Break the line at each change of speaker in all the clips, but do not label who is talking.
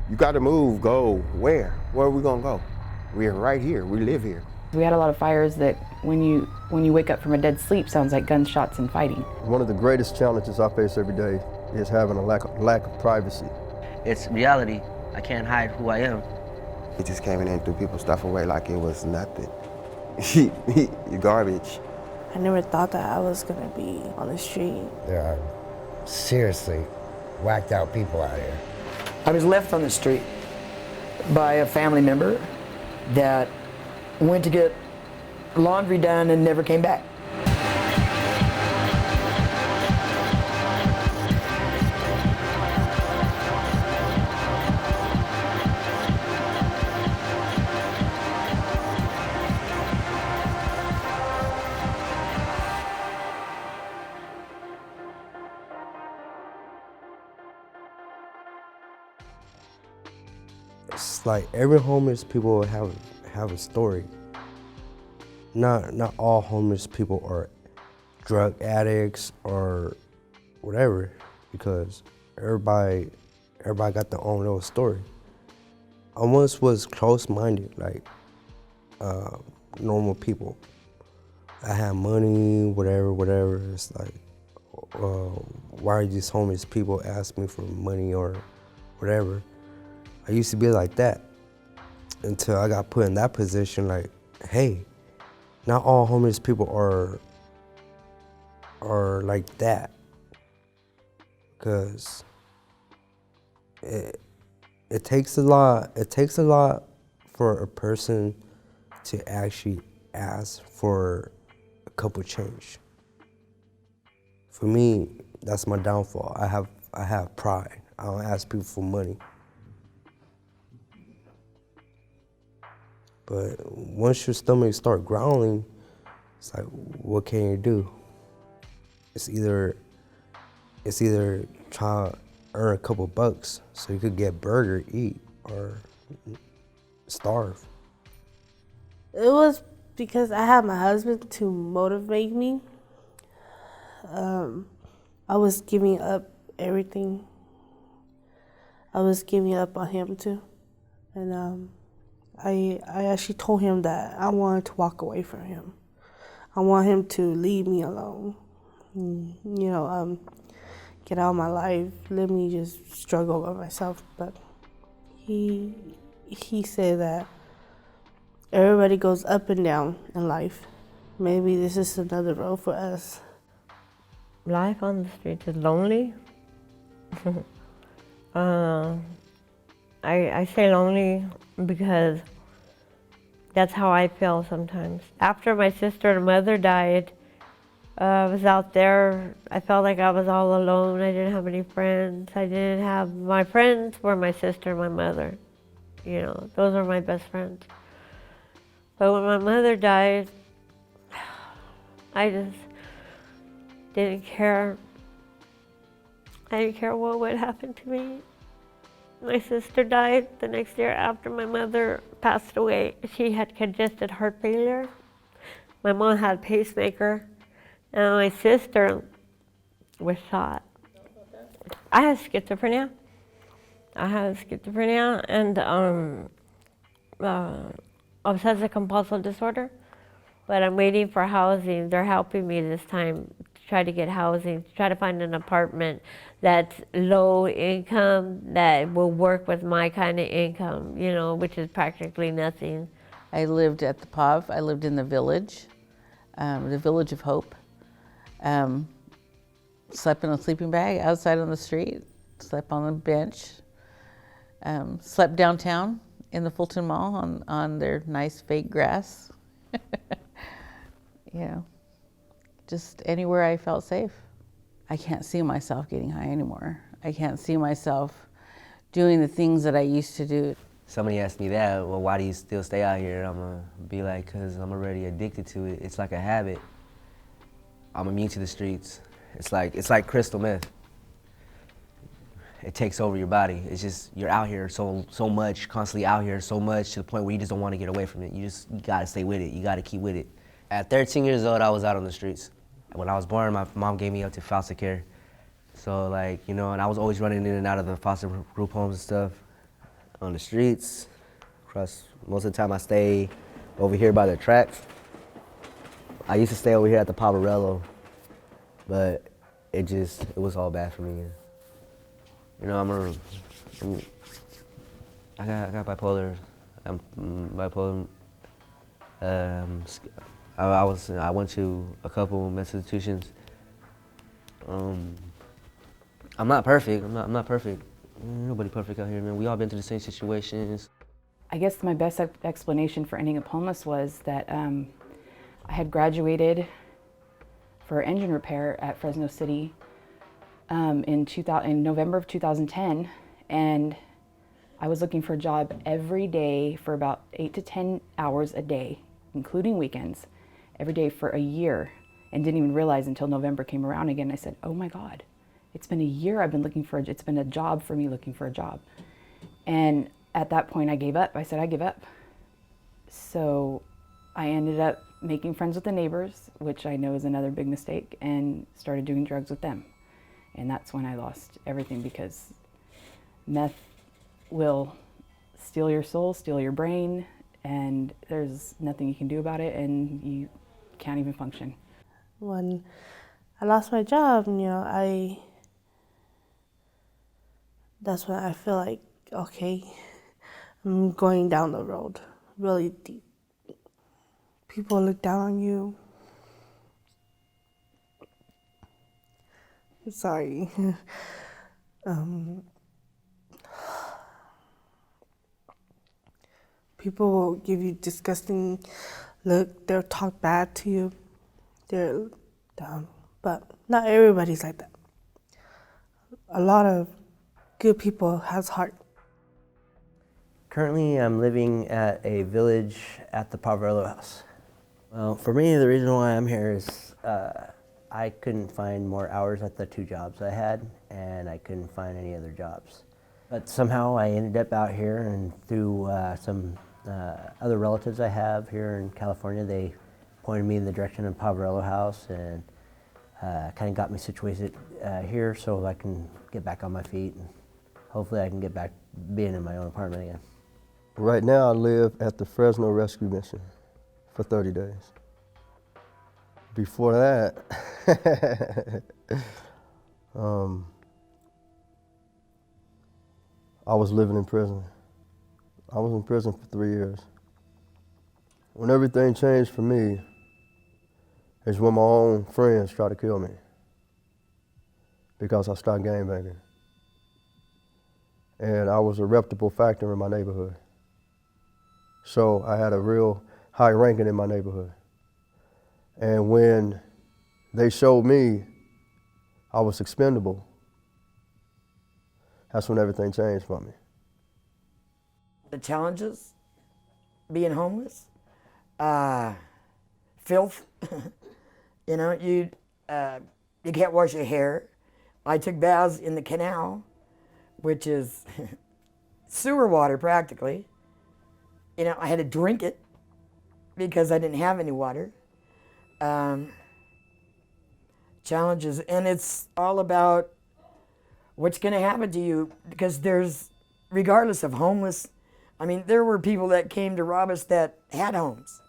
You got to move, go. Where? Where are we gonna go? We're right here, we live here.
We had a lot of fires that when you wake up from a dead sleep sounds like gunshots and fighting.
One of the greatest challenges I face every day is having a lack of privacy.
It's reality. I can't hide who I am.
It just came in and threw people's stuff away like it was nothing. You're garbage.
I never thought that I was gonna be on the street.
There are seriously whacked out people out here.
I was left on the street by a family member that went to get laundry done and never came back.
It's like every homeless people have a story. Not all homeless people are drug addicts or whatever, because everybody got their own little story. I once was close-minded, like normal people. I had money, whatever. It's like, why are these homeless people asking me for money or whatever? I used to be like that until I got put in that position, like, hey, not all homeless people are like that. Because it takes a lot for a person to actually ask for a couple change. For me, that's my downfall. I have pride. I don't ask people for money. But once your stomach start growling, it's like, what can you do? It's either try to earn a couple bucks so you could get burger, eat, or starve.
It was because I had my husband to motivate me. I was giving up everything. I was giving up on him too. And I actually told him that I wanted to walk away from him. I want him to leave me alone. Get out of my life, let me just struggle by myself. But he said that everybody goes up and down in life. Maybe this is another road for us.
Life on the streets is lonely. I say lonely because that's how I feel sometimes. After my sister and mother died, I was out there. I felt like I was all alone. I didn't have any friends. My friends were my sister and my mother. You know, those are my best friends. But when my mother died, I just didn't care. I didn't care what would happen to me. My sister died the next year after my mother passed away. She had congested heart failure. My mom had a pacemaker. And my sister was shot. I have schizophrenia. And obsessive compulsive disorder. But I'm waiting for housing. They're helping me this time to try to get housing, to try to find an apartment that's low income, that will work with my kind of income, you know, which is practically nothing.
I lived at the POV. I lived in the Village of Hope. Slept in a sleeping bag outside on the street, slept on a bench, slept downtown in the Fulton Mall on their nice fake grass. You know, just anywhere I felt safe. I can't see myself getting high anymore. I can't see myself doing the things that I used to do.
Somebody asked me that, well, why do you still stay out here? I'm gonna be like, because I'm already addicted to it. It's like a habit. I'm immune to the streets. It's like crystal meth. It takes over your body. It's just, you're out here so much, constantly out here so much, to the point where you just don't want to get away from it. You gotta stay with it. You gotta keep with it. At 13 years old, I was out on the streets. When I was born, my mom gave me up to foster care. So and I was always running in and out of the foster group homes and stuff. on the streets. Most of the time I stay over here by the tracks. I used to stay over here at the Poverello, but it was all bad for me. You know, I got bipolar. I'm bipolar. I went to a couple mental institutions. I'm not perfect. I'm not perfect. Nobody perfect out here, man. We all been through the same situations.
I guess my best explanation for ending up homeless was that I had graduated for engine repair at Fresno City in November of 2010, and I was looking for a job every day for about 8 to 10 hours a day, including weekends, every day for a year, and didn't even realize until November came around again. I said, oh my God, it's been a year I've been looking for it's been a job for me looking for a job. And at that point I gave up. I said, I give up. So I ended up making friends with the neighbors, which I know is another big mistake, and started doing drugs with them. And that's when I lost everything, because meth will steal your soul, steal your brain, and there's nothing you can do about it, and you can't even function.
When I lost my job, that's when I feel like, okay, I'm going down the road really deep. People look down on you. Sorry. People will give you disgusting look. They'll talk bad to you. They're down. But not everybody's like that. A lot of good people has heart.
Currently, I'm living at a village at the Poverello house. Well, for me, the reason why I'm here is I couldn't find more hours at the 2 jobs I had, and I couldn't find any other jobs. But somehow I ended up out here, and through some other relatives I have here in California, they pointed me in the direction of Poverello house, and kind of got me situated here so I can get back on my feet, and hopefully I can get back being in my own apartment again.
Right now I live at the Fresno Rescue Mission for 30 days. Before that, I was living in prison. I was in prison for 3 years. When everything changed for me is when my own friends tried to kill me because I started gangbanging. And I was a reputable factor in my neighborhood. So I had a real high ranking in my neighborhood. And when they showed me I was expendable, that's when everything changed for me.
The challenges, being homeless, filth. You can't wash your hair. I took baths in the canal, which is sewer water practically. I had to drink it because I didn't have any water. Challenges, and it's all about what's going to happen to you, because regardless of homeless, there were people that came to rob us that had homes.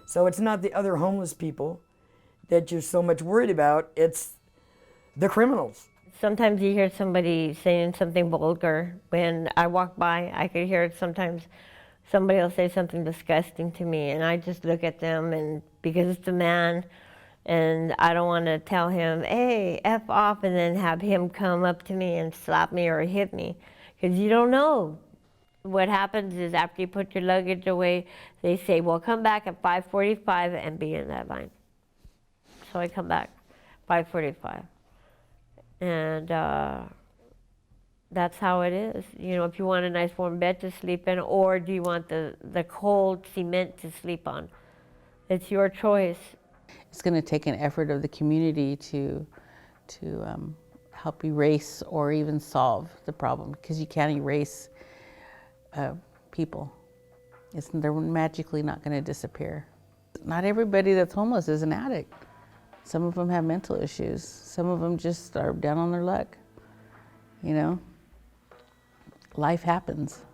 So it's not the other homeless people that you're so much worried about, it's the criminals.
Sometimes you hear somebody saying something vulgar. When I walk by, I could hear it sometimes. Somebody will say something disgusting to me, and I just look at them, and because it's a man, and I don't want to tell him, hey, F off, and then have him come up to me and slap me or hit me, because you don't know. What happens is after you put your luggage away, they say, well, come back at 5:45 and be in that line. So I come back 5:45. And that's how it is. If you want a nice warm bed to sleep in, or do you want the cold cement to sleep on? It's your choice.
It's going to take an effort of the community to help erase or even solve the problem, because you can't erase people. They're magically not going to disappear. Not everybody that's homeless is an addict. Some of them have mental issues. Some of them just are down on their luck. Life happens.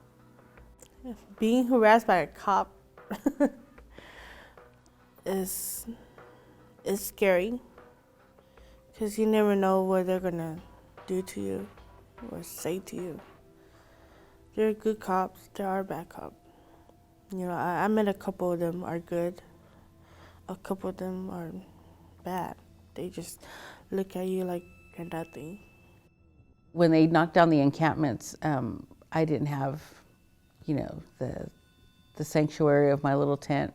Being harassed by a cop is scary because you never know what they're gonna do to you or say to you. There are good cops, there are bad cops. You know, I met a couple of them are good, a couple of them are bad. They just look at you like you're nothing.
When they knocked down the encampments, I didn't have, you know, the sanctuary of my little tent,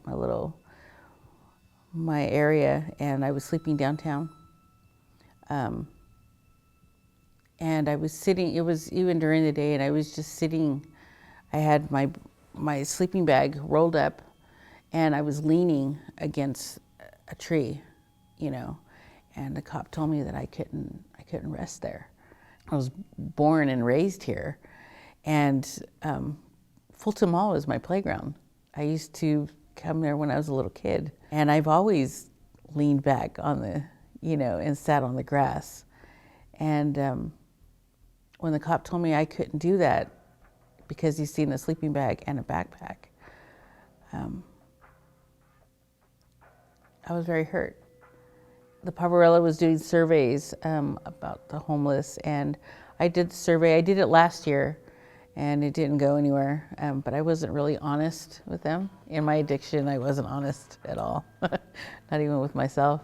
my area, and I was sleeping downtown. And I was sitting, it was even during the day, and I was just sitting. I had my sleeping bag rolled up, and I was leaning against a tree, you know, and the cop told me that I couldn't rest there. I was born and raised here, and Fulton Mall was my playground. I used to come there when I was a little kid, and I've always leaned back on the, you know, and sat on the grass. And when the cop told me I couldn't do that because he's seen a sleeping bag and a backpack, I was very hurt. The Pavarella was doing surveys about the homeless, and I did the survey. I did it last year, and it didn't go anywhere, but I wasn't really honest with them. In my addiction, I wasn't honest at all, not even with myself,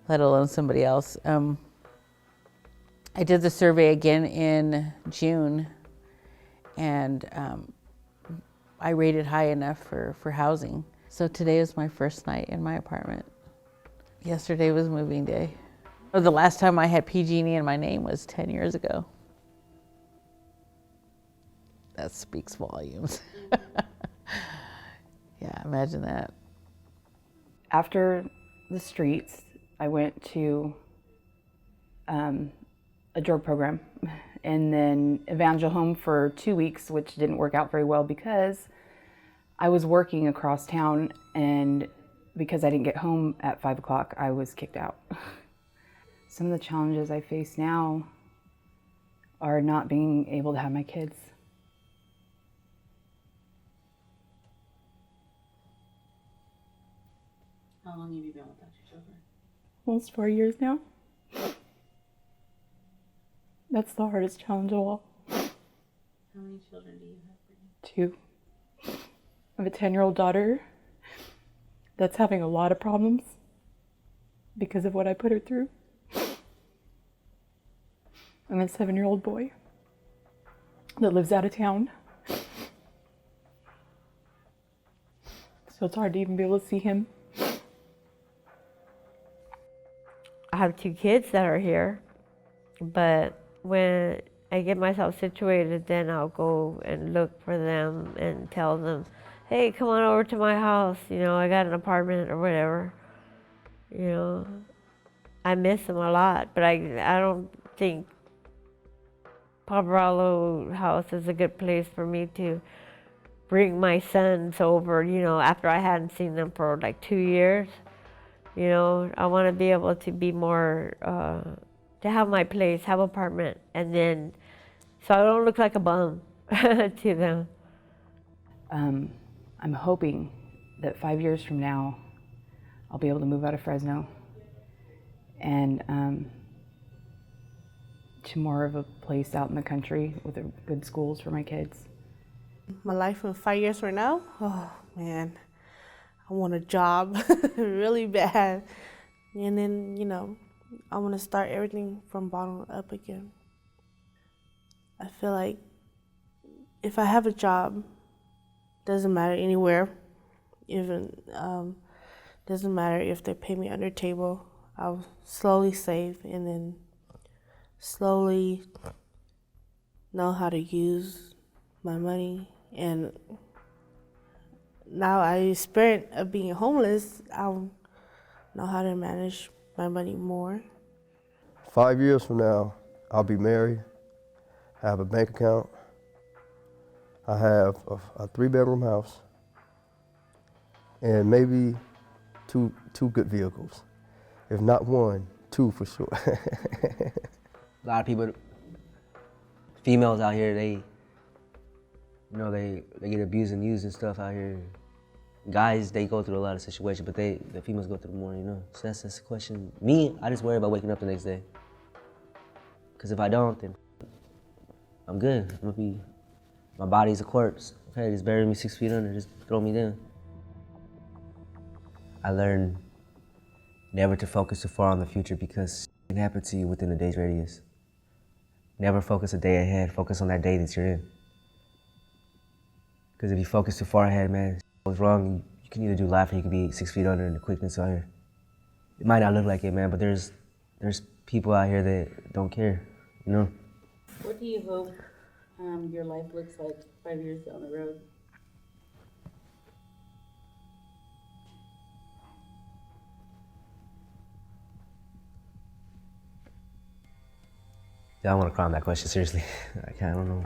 let alone somebody else. I did the survey again in June, and I rated high enough for housing. So today is my first night in my apartment. Yesterday was moving day. The last time I had PG&E in my name was 10 years ago. That speaks volumes. Yeah, imagine that.
After the streets, I went to a drug program and then Evangel home for 2 weeks, which didn't work out very well because I was working across town, and because I didn't get home at 5 o'clock, I was kicked out. Some of the challenges I face now are not being able to have my kids.
How long have you been without your children?
Almost 4 years now. That's the hardest challenge of all.
How many children do you have?
2. I have a 10-year-old daughter that's having a lot of problems because of what I put her through. And a 7-year-old boy that lives out of town. So it's hard to even be able to see him.
I have 2 kids that are here, but when I get myself situated, then I'll go and look for them and tell them, hey, come on over to my house, you know, I got an apartment or whatever. You know, I miss them a lot, but I don't think Pavarello House is a good place for me to bring my sons over, you know, after I hadn't seen them for like 2 years. You know, I want to be able to be more, to have my place, have an apartment, and then, so I don't look like a bum to them.
I'm hoping that 5 years from now, I'll be able to move out of Fresno and to more of a place out in the country with good schools for my kids.
My life in 5 years from now, oh man, I want a job really bad. And then, you know, I want to start everything from bottom up again. I feel like if I have a job, doesn't matter anywhere, even doesn't matter if they pay me under table, I'll slowly save and then slowly know how to use my money. And now I experience of being homeless, I'll know how to manage my money more.
5 years from now, I'll be married, I have a bank account, I have a 3-bedroom house, and maybe two good vehicles. If not 1, 2 for sure.
A lot of people, females out here, they You know, they get abused and used and stuff out here. Guys, they go through a lot of situations, but the females go through more, you know? So that's the question. Me, I just worry about waking up the next day. Because if I don't, then I'm good. I'm gonna be, my body's a corpse. Okay, just bury me 6 feet under, just throw me down. I learned never to focus too far on the future because it can happen to you within a day's radius. Never focus a day ahead, focus on that day that you're in. Because if you focus too far ahead, man, what's wrong, you can either do life or you can be 6 feet under in the quickness out here. It might not look like it, man, but there's people out here that don't care, you know?
What do you hope your life looks like 5 years down the road?
Yeah, I want to cry on that question, seriously. I don't know.